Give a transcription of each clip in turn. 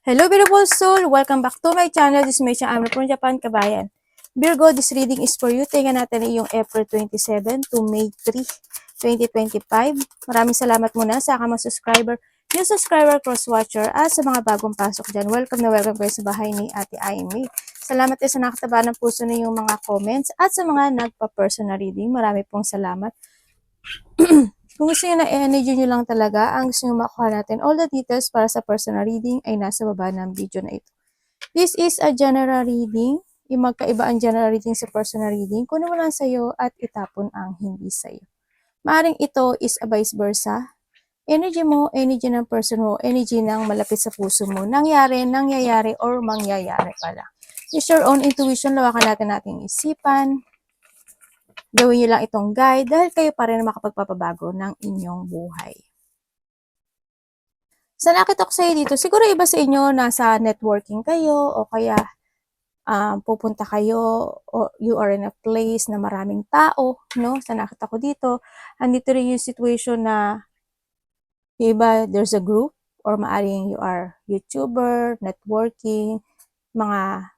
Hello beautiful soul! Welcome back to my channel. This is Meisha Amra from Japan, Kabayan. Virgo, this reading is for you. Tingnan natin yung April 27 to May 3, 2025. Maraming salamat muna sa akamang subscriber, new subscriber, cross-watcher, at sa mga bagong pasok dyan. Welcome na welcome kayo sa bahay ni Ate Aimee. Salamat din sa nakataba ng puso na yung mga comments at sa mga nagpa-personal reading. Marami pong salamat. Kung gusto nyo na energy nyo lang talaga, ang gusto nyo makuha natin, all the details para sa personal reading ay nasa baba ng video na ito. This is a general reading. Yung magkaiba ang general reading sa personal reading, kunin mo lang sa'yo at itapon ang hindi sa'yo. Maaring ito is a vice versa. Energy mo, energy ng person mo, energy ng malapit sa puso mo. Nangyayari, or mangyayari pala. Use your own intuition, lawakan natin ating isipan. Gawin nyo lang itong guide dahil kayo pa rin makapagpapabago ng inyong buhay. Sa nakita ko sa'yo dito, siguro iba sa inyo, nasa networking kayo o kaya pupunta kayo o you are in a place na maraming tao, no? Sa nakita ko dito, andito rin yung situation na iba, there's a group or maaring you are YouTuber, networking, mga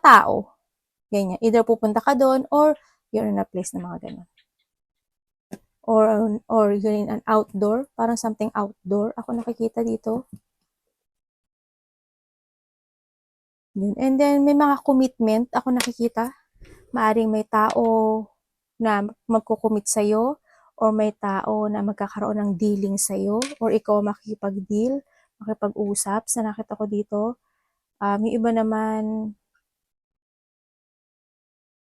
tao, ganyan. Either pupunta ka doon or you're in a place na mga ganun. Or you're in an outdoor, parang something outdoor. Ako nakikita dito. Yun. And then, may mga commitment ako nakikita. Maaring may tao na magko-commit sa'yo, or may tao na magkakaroon ng dealing sa'yo, or ikaw makikipag-deal, makipag-usap. Sa nakita ko dito, yung iba naman,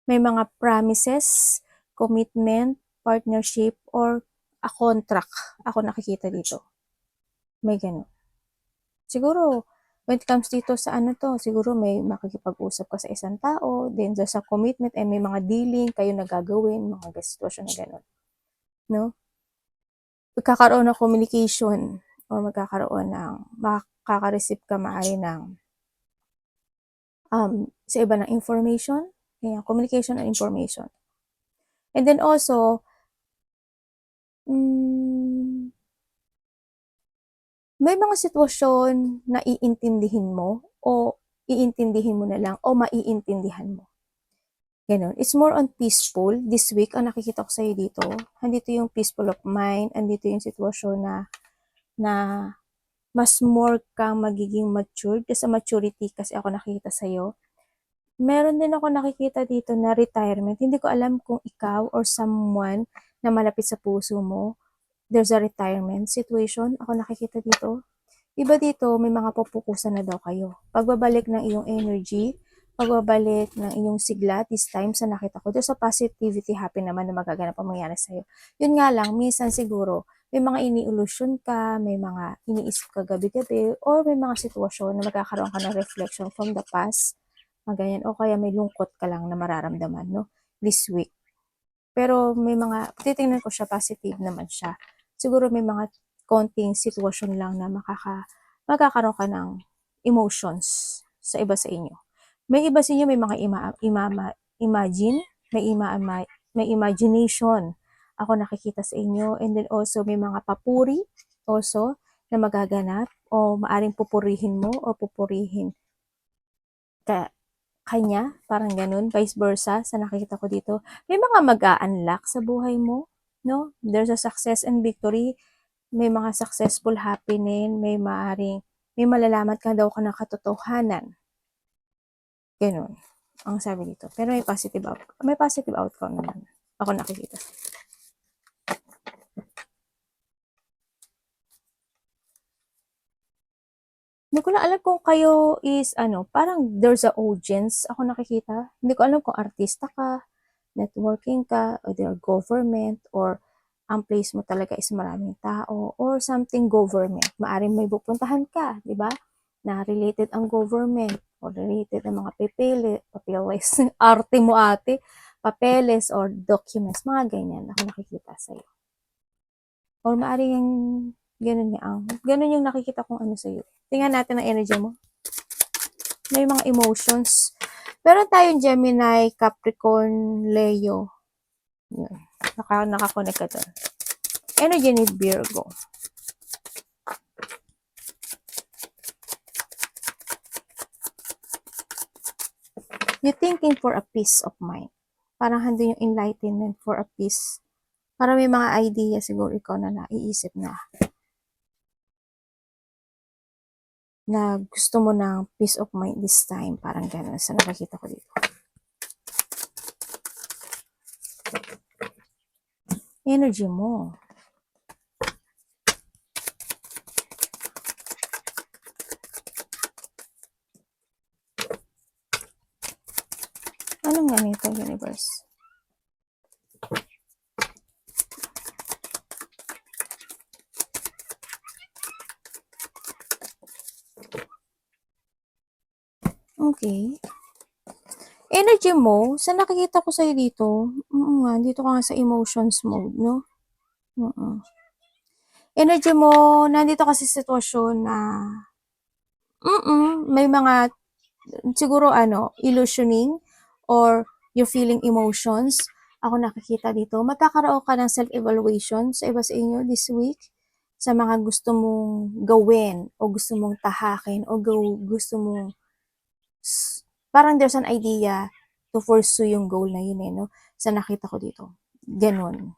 may mga promises, commitment, partnership, or a contract. Ako nakikita dito. May ganun. Siguro, when it comes dito sa siguro may makikipag-usap ka sa isang tao, then sa commitment, may mga dealing kayo na gagawin, mga sitwasyon na gano'n. No? Magkakaroon ng communication, or makaka-receive ka maaari ng sa iba ng information, communication and information. And then also, may mga sitwasyon na iintindihin mo o iintindihin mo na lang o maiintindihan mo. Ganun. It's more on peaceful. This week, ang nakikita ko sa'yo dito, andito yung peaceful of mind, andito yung sitwasyon na mas more kang magiging matured. Sa maturity kasi ako nakikita sa'yo. Meron din ako nakikita dito na retirement. Hindi ko alam kung ikaw or someone na malapit sa puso mo, there's a retirement situation. Ako nakikita dito. Iba dito, may mga pupukusan na daw kayo. Pagbabalik ng iyong energy, pagbabalik ng iyong sigla, this time sa nakita ko, there's a positivity, happy naman na magaganap ang mangyari sa'yo. Yun nga lang, minsan siguro, may mga ini-illusion ka, may mga iniisip ka gabi-gabi, or may mga sitwasyon na magkakaroon ka ng reflection from the past, ganyan, o kaya may lungkot ka lang na mararamdaman, no, this week. Pero may mga, titingnan ko siya, positive naman siya. Siguro may mga konting sitwasyon lang na magkakaroon ka ng emotions sa iba sa inyo. May iba sa inyo, may mga imagine, may imagination ako nakikita sa inyo, and then also may mga papuri also na magaganap, o maaring pupurihin mo o pupurihin kanya, parang ganun, vice versa, sa nakikita ko dito. May mga mag-a-unlock sa buhay mo, no? There's a success and victory, may mga successful happening, may malalaman ka daw ka ng katotohanan. Ganun, ang sabi dito. Pero may positive outcome naman. Ako nakikita. Hindi ko na alam kung kayo is, parang there's a audience, ako nakikita. Hindi ko alam kung artista ka, networking ka, or their government, or ang place mo talaga is maraming tao, or something government. Maaring may pupuntahan ka, di ba? Na related ang government, or related ang mga papeles, arte mo ate, papeles, or documents, mga ganyan, ako nakikita sa'yo. Or maaring ganun yung nakikita kong sa'yo. Tingnan natin ang energy mo. May mga emotions. Pero tayong Gemini, Capricorn, Leo. Yun. Nakakonect ka doon. Energy ni Virgo. you thinking for a peace of mind. Parang handun yung enlightenment for a peace. Parang may mga idea siguro ikaw na naiisip na gusto mo ng peace of mind this time. Parang gano'n sa nakakita ko dito. Energy mo. Anong nga nito, universe? Okay. Energy mo, sa nakikita ko sa'yo dito, nga, dito ka nga sa emotions mode, no? Energy mo, nandito kasi sitwasyon na, may mga, siguro illusioning, or you're feeling emotions. Ako nakikita dito, magkakaroon ka ng self-evaluation sa iba sa inyo this week, sa mga gusto mong gawin, o gusto mong tahakin, o gusto mong, parang there's an idea to pursue yung goal na yun no? Sa nakita ko dito. Ganon.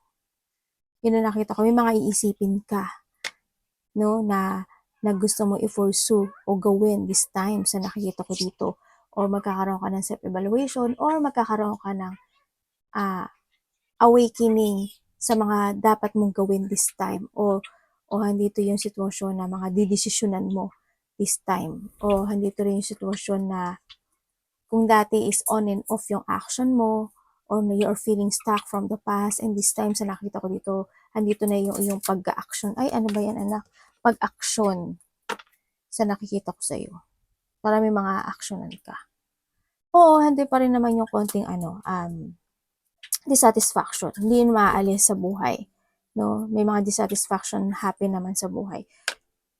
Yun na nakita ko. May mga iisipin ka, no? Na gusto mo i-pursue o gawin this time sa nakikita ko dito. Or magkakaroon ka ng self-evaluation, or magkakaroon ka ng awakening sa mga dapat mong gawin this time. O handito yung sitwasyon na mga didesisyonan mo this time. O handito rin yung sitwasyon na kung dati is on and off yung action mo, or you're feeling stuck from the past, and this time sa nakita ko dito, andito na yung pag-action. Ay, ano ba yan anak? Pag-action sa nakikita ko sa'yo. Para may mga actionan ka. Oo, hindi pa rin naman yung konting dissatisfaction. Hindi yun maaalis sa buhay. No? May mga dissatisfaction happen naman sa buhay.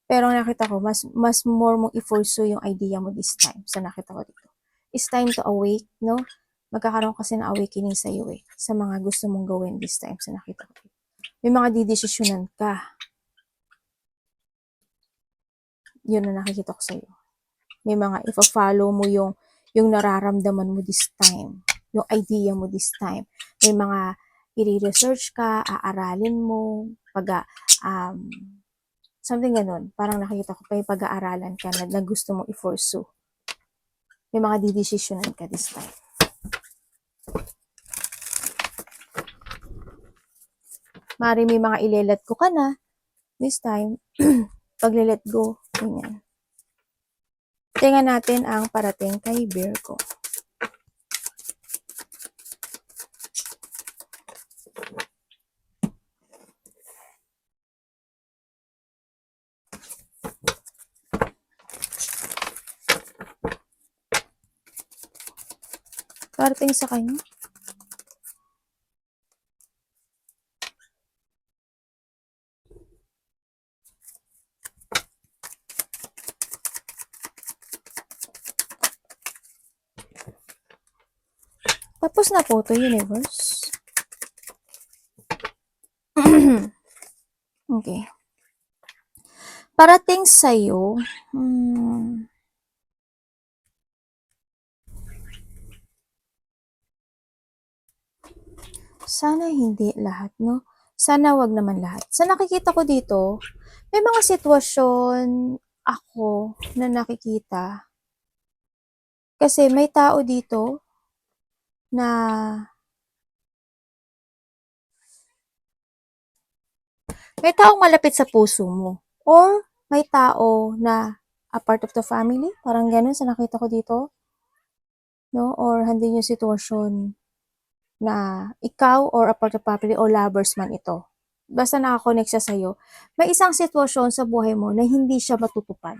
Pero nakita ko, mas more mong i-pursue yung idea mo this time sa nakita ko dito. It's time to awake, no? Magkakaroon kasi ng awakening sa iyo sa mga gusto mong gawin this time sa nakita ko dito. May mga didesisyonan ka. Yun na nakikita ko sa iyo. May mga ifa-follow mo yung nararamdaman mo this time. Yung idea mo this time. May mga i-research ka, aaralin mo, something ganun. Parang nakikita ko pa yung pag-aaralan ka na gusto mong i-pursue. May mga didesisyonan ka this time. Mari may mga ile-let go ka na this time. Pag let go, ganyan. Tingnan natin ang parating kay Virgo. Parating sa kanya. Tapos na po to, universe. Okay. Parating sa'yo, sana hindi lahat, no? Sana wag naman lahat. Sa nakikita ko dito, may mga sitwasyon ako na nakikita. Kasi may tao dito na may taong malapit sa puso mo. Or may tao na a part of the family. Parang ganun sa nakita ko dito. No? Or handin yung sitwasyon na ikaw or a part of the family o lovers man ito. Basta nakakonect siya sa'yo. May isang sitwasyon sa buhay mo na hindi siya matutupad.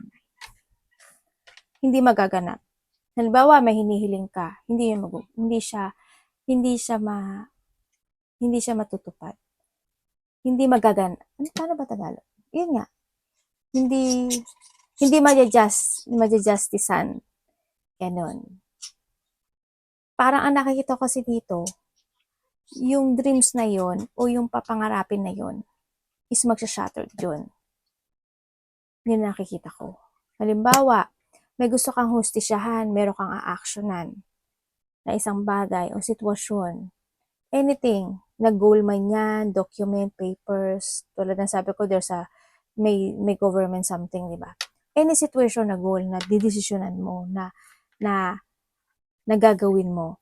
Hindi magaganap. Halimbawa, may hinihiling ka. Hindi siya matutupad. Hindi magaganap. Paano ba Tagalog? Yun nga. Hindi maja-justisan. Ganon. Parang ang nakikita ko kasi dito, yung dreams na yon o yung papangarapin na yon is magsha-shattered yun. Yun nakikita ko. Halimbawa, may gusto kang hustisyahan, meron kang a-actionan. na isang bagay o sitwasyon, anything, na goal man yan, document, papers, tulad ng sabi ko, may government something, di ba? Any situation na goal na didesisyonan mo na gagawin mo,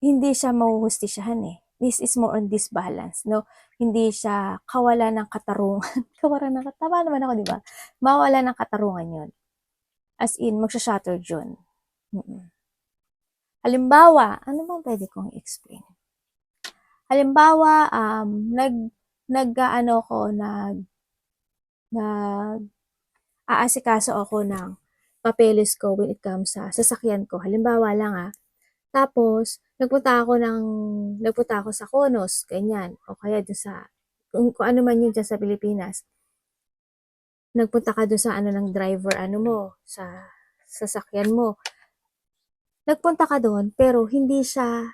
hindi siya mahuhustisyahan eh. This is more on disbalance, no? Hindi siya kawalan ng katarungan. Tama naman ako, di ba? Mawala ng katarungan yun. As in, magsha-shattered yun. Halimbawa, ano bang pwede kong explain? Halimbawa, aasikaso ako ng papeles ko when it comes sa sasakyan ko. Halimbawa lang tapos, nagpunta ako sa Konos, ganyan, o kaya doon kung ano man yun dyan sa Pilipinas. Nagpunta ka doon sa ng driver, sa sasakyan mo. Nagpunta ka doon, pero hindi siya,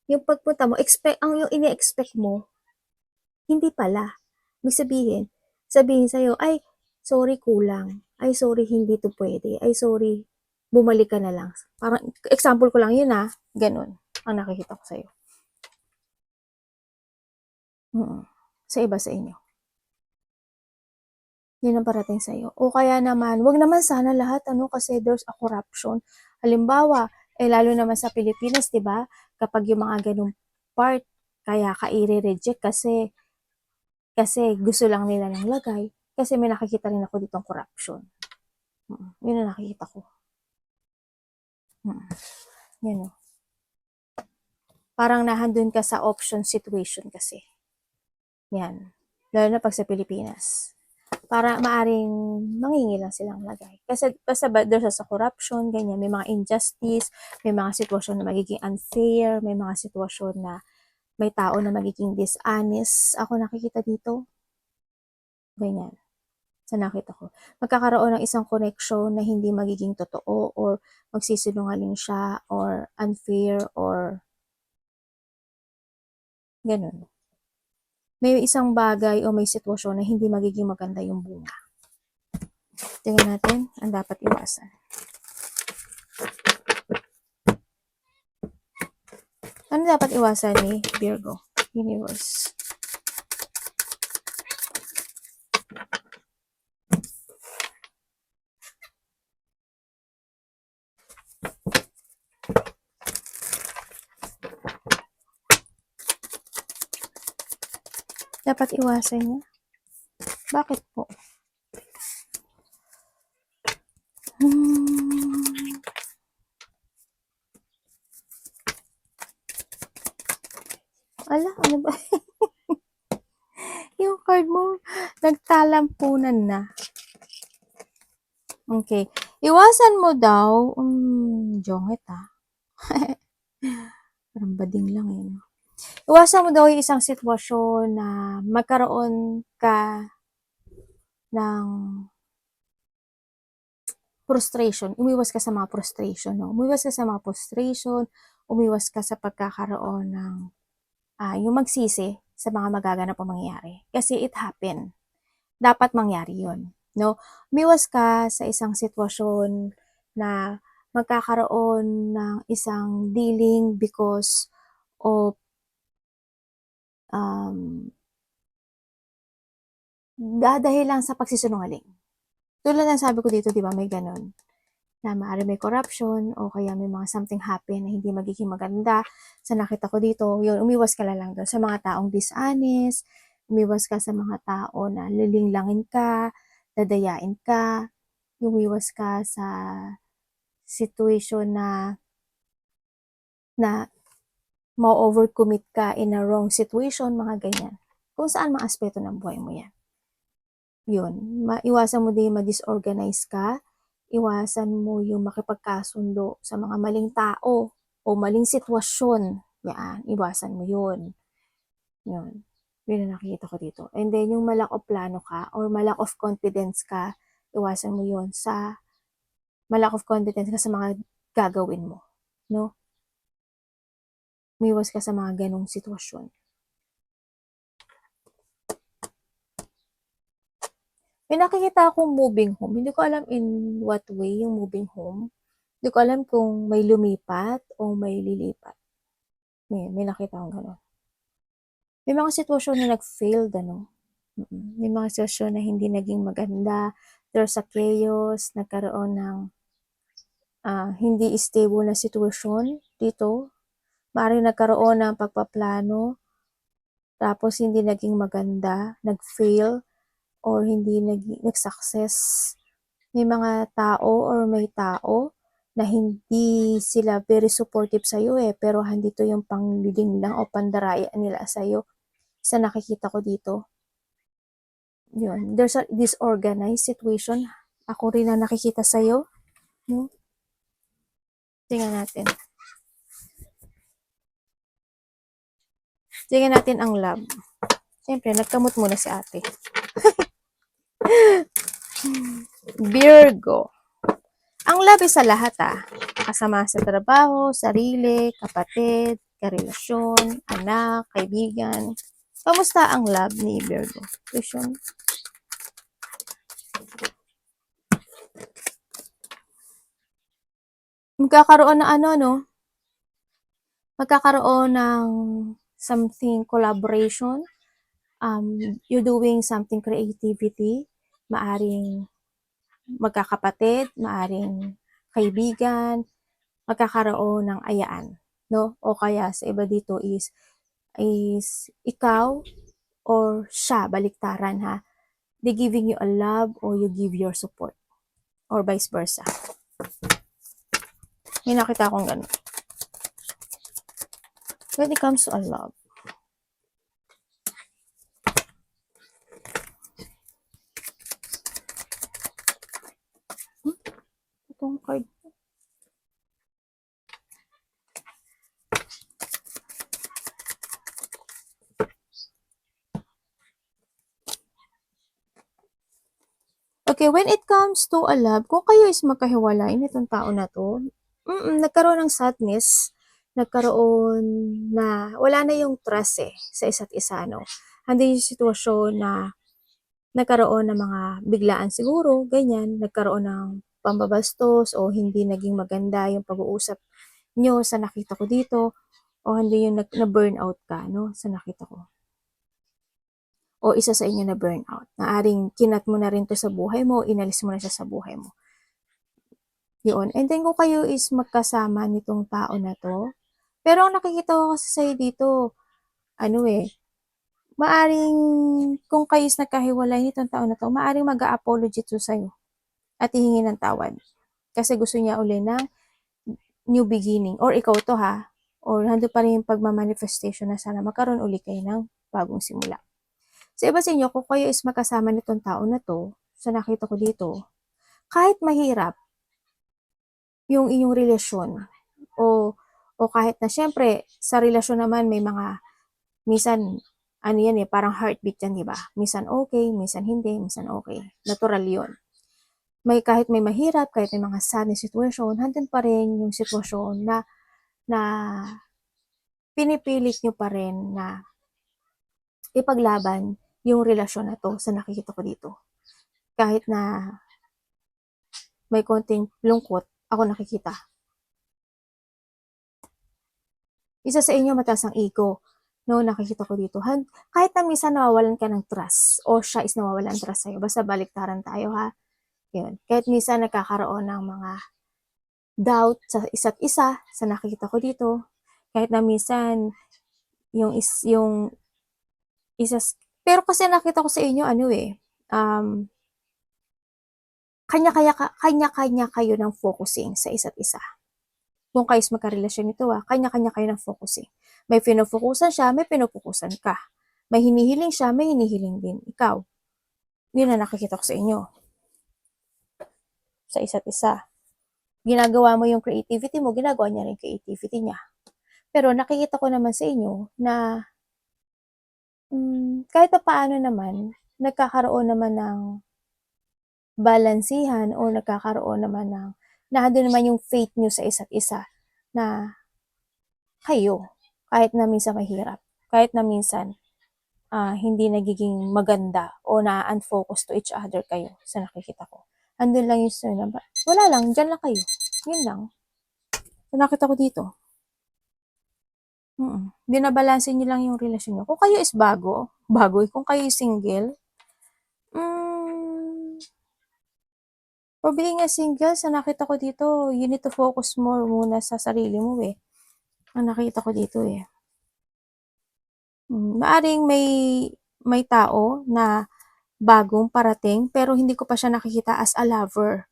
yung pagpunta mo, yung ini-expect mo, hindi pala. Ibig sabihin sa'yo, ay, sorry, kulang. Ay, sorry, hindi to pwede. Ay, sorry, bumalik ka na lang. Parang, example ko lang yun ganun ang nakikita ko sa'yo. Sa iba sa inyo. Yun ang parating sa'yo. O kaya naman, wag naman sana lahat, kasi there's a corruption. Halimbawa, lalo naman sa Pilipinas, di ba? Kapag yung mga ganung part, kaya ka i-reject kasi gusto lang nila ng lagay. Kasi may nakikita rin ako ditong corruption. Yun ang nakikita ko. Yan o. Parang nahandun ka sa option situation kasi. Yan. Lalo na pag sa Pilipinas. Para maaring mangingi lang silang lagay. Kasi basta doon sa corruption, ganyan, may mga injustice, may mga sitwasyon na magiging unfair, may mga sitwasyon na may tao na magiging dishonest. Ako nakikita dito. Ganyan. Sa nakita ko. Magkakaroon ng isang connection na hindi magiging totoo or magsisinungaling siya or unfair or ganun. May isang bagay o may sitwasyon na hindi magiging maganda yung bunga. Tingnan natin ang dapat iwasan. Ano dapat iwasan ni Virgo? Universe. Dapat iwasan niya? Bakit po? Ala, ano ba? Yung card mo, nagtalampunan na. Okay. Iwasan mo daw, jongit parang bading lang no? Iwasan mo daw yung isang sitwasyon na magkaroon ka ng frustration. Umiwas ka sa mga frustration, no? Umiwas ka sa mga frustration, umiwas ka sa pagkakaroon ng yung magsisi sa mga magaganap o mangyayari. Kasi it happened. Dapat mangyari yun, no? Umiwas ka sa isang sitwasyon na magkakaroon ng isang dealing because of dahil lang sa pagsisinungaling. Tulad ng sabi ko dito, di ba, may ganun. Na maaari may corruption o kaya may mga something happen na hindi magiging maganda. Sa nakita ko dito, yun, umiwas ka lang doon sa mga taong dishonest, umiwas ka sa mga tao na lilinglangin ka, dadayain ka, umiwas ka sa situation na ma-overcommit ka in a wrong situation, mga ganyan. Kung saan mga aspeto ng buhay mo yan. Yun, iwasan mo din ma-disorganize ka, iwasan mo yung makipagkasundo sa mga maling tao o maling sitwasyon. Yan, iwasan mo yun. Yun. Yun ang nakikita ko dito. And then, yung malack of plano ka or malack of confidence ka, iwasan mo yun sa malack of confidence ka sa mga gagawin mo. No? Umiwas ka sa mga ganong sitwasyon. May nakikita akong moving home. Hindi ko alam in what way yung moving home. Di ko alam kung may lumipat o may lilipat. May nakita akong gano'n. May mga sitwasyon na nag-failed, ano? May mga sitwasyon na hindi naging maganda. There's a chaos, nagkaroon ng hindi stable na sitwasyon dito. Maaaring nagkaroon ng pagpaplano, tapos hindi naging maganda, nag-fail, or hindi nag-success. May mga tao or may tao na hindi sila very supportive sa'yo pero andito yung panglilin lang o pandaraya nila sa'yo. Sa nakikita ko dito. Yun. There's a disorganized situation. Ako rin na nakikita sa'yo. No? Tingnan natin. Tingnan natin ang love. Siyempre, nagkamot muna si ate. Virgo. Ang love sa lahat kasama sa trabaho, sarili, kapatid, karelasyon, anak, kaibigan. Kamusta ang love ni Virgo? Question. Magkakaroon ng magkakaroon ng something collaboration. You're doing something creativity. Maaring magkakapatid, maaring kaibigan, magkakaroon ng ayaan, no? O kaya sa iba dito is ikaw or siya, baliktaran They giving you a love or you give your support or vice versa. May nakita akong ganun. When it comes to a love, itong card. Okay, when it comes to a love, kung kayo is magkahiwalay nitong tao na to, nagkaroon ng sadness, nagkaroon na, wala na yung trust sa isa't isa, no? Hindi yung sitwasyon na nagkaroon ng mga biglaan siguro, ganyan, nagkaroon ng pambabastos o hindi naging maganda yung pag-uusap nyo sa nakita ko dito, o hindi yung na-burnout ka, no? Sa nakita ko. O isa sa inyo na burnout. Naaring kinat mo na rin to sa buhay mo, inalis mo na siya sa buhay mo. Yun. And then kung kayo is magkasama nitong tao na to, pero ang nakikita ko kasi sa'yo dito, maaring kung kayo is nagkahiwalay nitong tao na to, maaring mag-a-apology to sa'yo at hihingi ng tawad. Kasi gusto niya uli ng new beginning. Or ikaw to or hando pa rin yung pagmamanifestation na sana magkaroon uli kayo ng bagong simula. Sa iba sa inyo, kung kayo is magkasama nitong tao na to, sa nakita ko dito, kahit mahirap yung inyong relasyon, o kahit na syempre, sa relasyon naman may mga, minsan, parang heartbeat yan, di ba? Minsan okay, minsan hindi, minsan okay. Natural yun. Kahit may mahirap, kahit may mga sad na sitwasyon, handun pa rin yung sitwasyon na pinipilit nyo pa rin na ipaglaban yung relasyon na to sa nakikita ko dito. Kahit na may konting lungkot, ako nakikita. Isa sa inyo mataas ang ego, no, nakikita ko dito. Kahit na minsan nawawalan ka ng trust, o siya is nawawalan ng trust sa'yo, basta baliktaran tayo Yun. Kahit minsan nagkakaroon ng mga doubt sa isa't isa, sa nakikita ko dito. Kahit na minsan, yung pero kasi nakita ko sa inyo, kanya-kanya kayo ng focusing sa isa't isa. Kung kayo magkarelasyon nito, kanya-kanya kayo ng focusing. May pinofokusan siya, may pinofokusan ka. May hinihiling siya, may hinihiling din ikaw. Yun na nakikita ko sa inyo. Sa isa't isa. Ginagawa mo yung creativity mo, ginagawa niya rin creativity niya. Pero nakikita ko naman sa inyo na kahit pa paano naman, nagkakaroon naman ng balansihan o nagkakaroon naman ng nandun naman yung faith nyo sa isa't isa na kayo, kahit na minsan mahirap, kahit na minsan hindi nagiging maganda o na-unfocus to each other kayo sa nakikita ko. Andun lang yung wala lang, dyan lang kayo. Yun lang. So, nakita ko dito. Binabalanse niyo lang yung relasyon niyo. Kung kayo is bago, kung kayo is single, for being a single, sa nakita ko dito, you need to focus more muna sa sarili mo eh. Ang nakita ko dito eh. Maaring may tao na bagong parating pero hindi ko pa siya nakikita as a lover,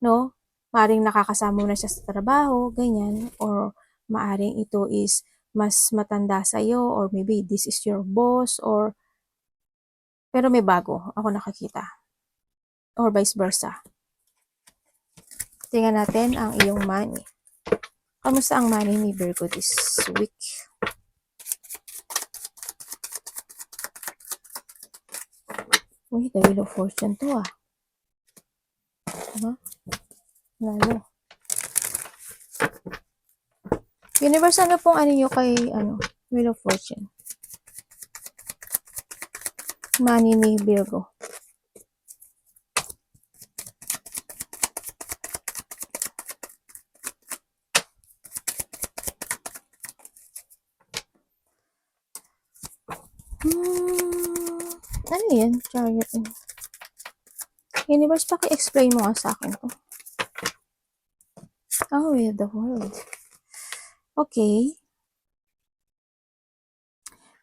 no? Maaring nakakasama mo na siya sa trabaho, ganyan, or maaring ito is mas matanda sa iyo, or maybe this is your boss, or pero may bago ako nakakita, or vice versa. Tingnan natin ang iyong money. Kamusta ang money ni Virgo this week? Uy, the Wheel of Fortune to ah. Diba? Lalo. Universe, ano pong ano nyo kay Wheel of Fortune? Money ni Virgo. Ano yan? Chariot. Universe, paki-explain mo nga sa akin to. Oh, we have the world. Okay.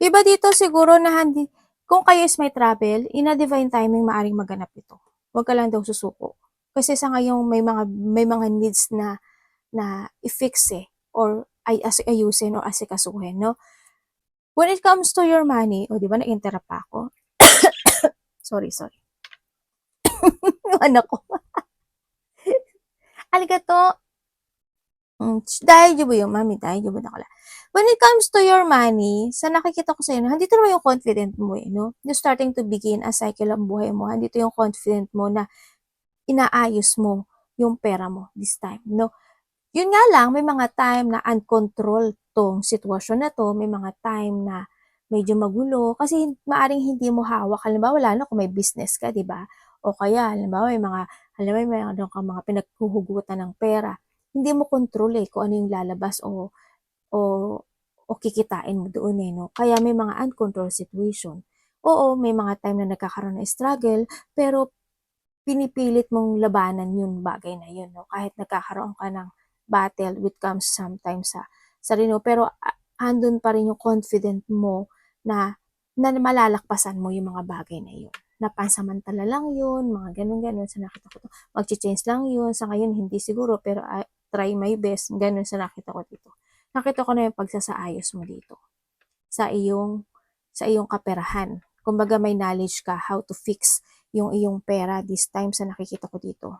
Iba dito siguro na kung kayo is may travel, in a divine timing, maaring maganap ito. Huwag ka lang daw susuko. Kasi sa ngayon, may mga needs na i-fix or ayusin o asikasuhin, no? When it comes to your money, di ba na-interrupt pa ako? sorry. Anak ko. Arigato. Daijoubu yung mami, daijoubu na kala. When it comes to your money, sa nakikita ko sa'yo, nandito naman yung confident mo no? You're starting to begin a cycle ang buhay mo. Nandito yung confident mo na inaayos mo yung pera mo this time, no? Yun nga lang, may mga time na uncontrolled tong sitwasyon na to, may mga time na medyo magulo, kasi maaring hindi mo hawak. Halimbawa, wala na kung may business ka, di ba? O kaya, halimbawa, may mga pinaghuhugutan ng pera. Hindi mo control kung ano yung lalabas o kikitain mo doon no? Kaya may mga uncontrolled situation. Oo, may mga time na nagkakaroon ng struggle, pero pinipilit mong labanan yung bagay na yun, no? Kahit nagkakaroon ka ng battle which comes sometimes sa sarili mo, pero andun pa rin yung confident mo na malalakpasan mo yung mga bagay na yun. Napansamantala lang yun, mga ganun-ganun sa nakita ko to. Mag-change lang yun, sa ngayon hindi siguro, pero try my best, ganun sa nakita ko dito. Nakita ko na yung pagsasaayos mo dito sa iyong kaperahan. Kumbaga may knowledge ka how to fix yung iyong pera this time sa nakikita ko dito.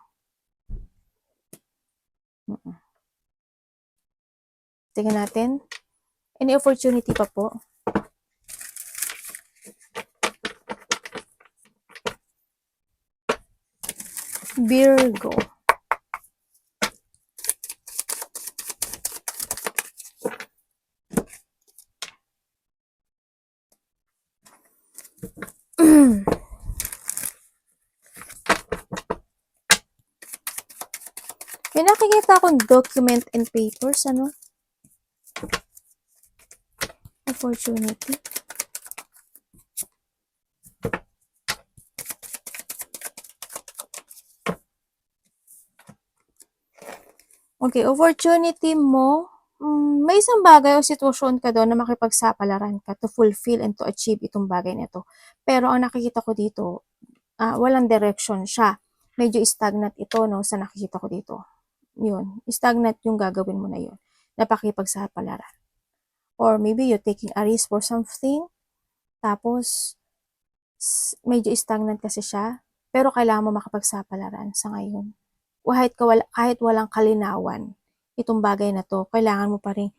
Tingnan natin. Any opportunity pa po? Virgo. May nakikita akong document and papers, ano? Opportunity. Okay, opportunity mo, may isang bagay o sitwasyon ka doon na makipagsapalaran ka to fulfill and to achieve itong bagay na ito. Pero ang nakikita ko dito, walang direction siya. Medyo stagnant ito, no, sa nakikita ko dito. Yun, stagnant yung gagawin mo na yun, na pakipagsapalaran. Or maybe you're taking a risk for something, tapos medyo stagnant kasi siya, pero kailangan mo makapagsapalaran sa ngayon. Kahit walang kalinawan, itong bagay na to, kailangan mo pa rin,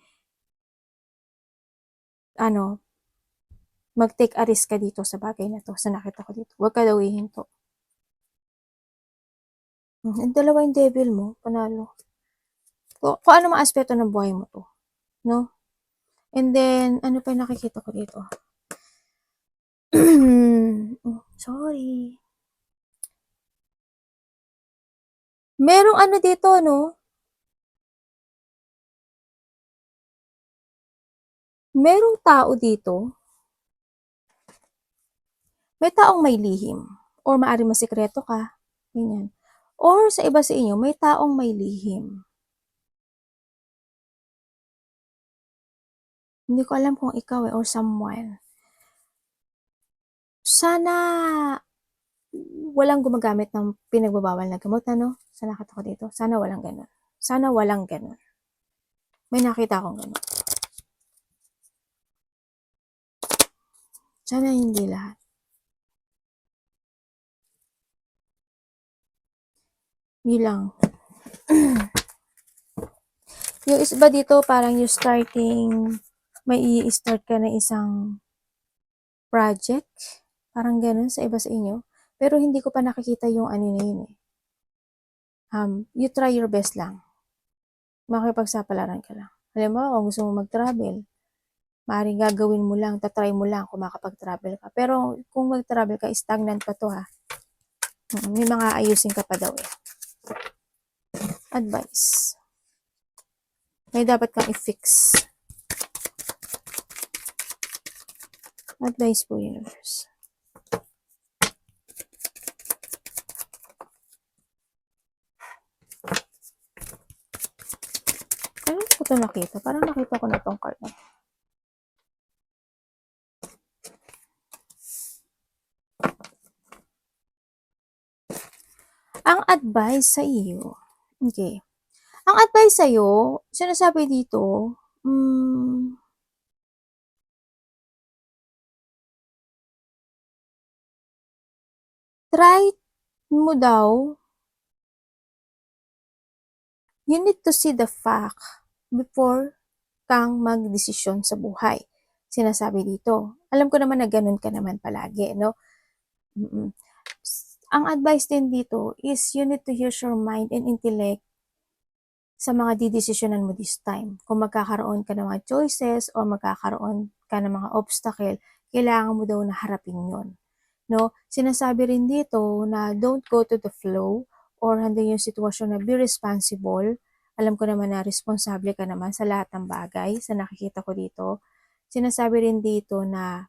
mag-take a risk ka dito sa bagay na to, sa nakita ko dito. Huwag ka daw ihinto. Ang dalawa yung devil mo, panalo. Kung ano mga aspeto ng buhay mo to, no? And then, ano pa yung nakikita ko dito? Sorry. Merong ano dito, no? merong tao dito, may taong may lihim, or maaaring masikreto ka, ganyan. Or sa iba sa inyo, may taong may lihim. Hindi ko alam kung ikaw or someone. Sana walang gumagamit ng pinagbabawal na gamot, ano? Sa nakita ko dito. Sana walang ganun. Sana walang ganun. May nakita akong ganun. Sana hindi lahat. Yun lang. Yung iba dito, parang yung starting, may i-start ka na isang project. Parang ganun sa iba sa inyo. Pero hindi ko pa nakikita yung ano na yun eh. You try your best lang. Makipagsapalaran ka lang. Alam mo, kung gusto mo mag-travel, maaaring gagawin mo lang, tatry mo lang kung makapag-travel ka. Pero kung mag-travel ka, stagnant pa to ha. May mga ayusin ka pa daw eh. Advice. May dapat kang i-fix. Advice po, universe. Ano ko ito nakita? Parang nakita ko na itong card na. Ang advice sa iyo. Okay. Ang advice sa iyo, sinasabi dito, try mo daw, you need to see the fact before kang magdesisyon sa buhay. Sinasabi dito. Alam ko naman na ganun ka naman palagi, no? Ang advice din dito is you need to use your mind and intellect sa mga didesisyonan mo this time. Kung magkakaroon ka ng mga choices o magkakaroon ka ng mga obstacle, kailangan mo daw na harapin yon. No? Sinasabi rin dito na don't go to the flow or handang yung sitwasyon na be responsible. Alam ko naman na responsable ka naman sa lahat ng bagay sa nakikita ko dito. Sinasabi rin dito na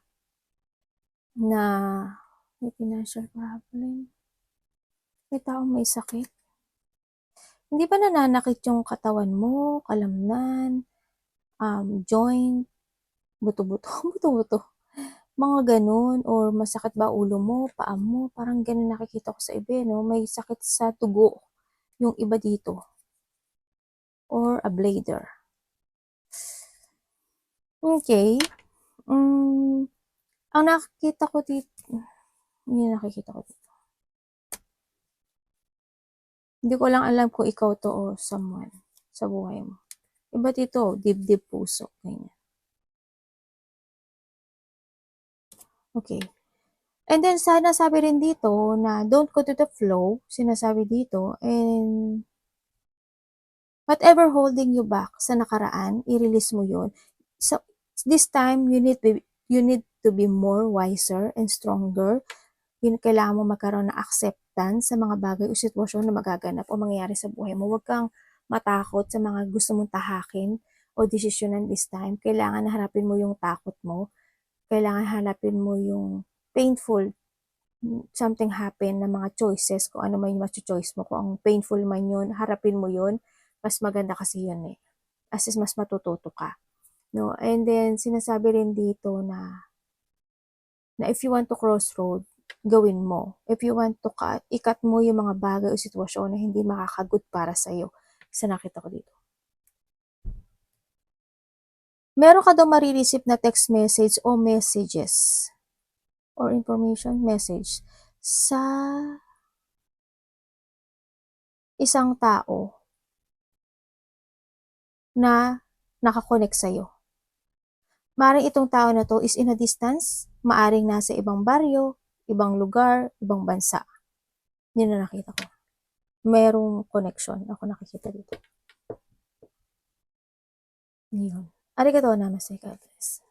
may financial problem. May taong may sakit. Hindi ba nananakit yung katawan mo, kalamnan, joint, buto-buto, buto-buto, mga ganun, or masakit ba ulo mo, paa mo, parang ganun nakikita ko sa iba, no? May sakit sa tugo, yung iba dito, or a bladder. Okay, ang nakikita ko dito, yun nakikita ko dito. Hindi ko lang alam kung ikaw to o someone sa buhay mo. Iba dito, dibdib puso, ganyan. Okay. And then, sinasabi rin dito na don't go to the flow, sinasabi dito, and whatever holding you back sa nakaraan, i-release mo yun. So, this time, you need to be more wiser and stronger. Yun, kailangan mo magkaroon ng acceptance sa mga bagay o sitwasyon na magaganap o mangyayari sa buhay mo. Huwag kang matakot sa mga gusto mong tahakin o desisyonan this time. Kailangan harapin mo yung takot mo. Kailangan hanapin mo yung painful something happen na mga choices, kung ano man yung choice mo, kung ang painful man yun, harapin mo yun, mas maganda kasi yun eh. As is, mas matututo ka. No? And then, sinasabi rin dito na if you want to crossroad, gawin mo. If you want to cut, ikat mo yung mga bagay o sitwasyon na hindi makakagood para sa'yo. Sa nakita ko dito. Meron ka daw marireceive na text message o messages or information message sa isang tao na nakakonect sa'yo. Maaring itong tao na to is in a distance, maaring nasa ibang baryo, ibang lugar, ibang bansa. Yun na nakita ko. Merong connection ako nakikita dito. Yun. Arigatou namaste, God bless.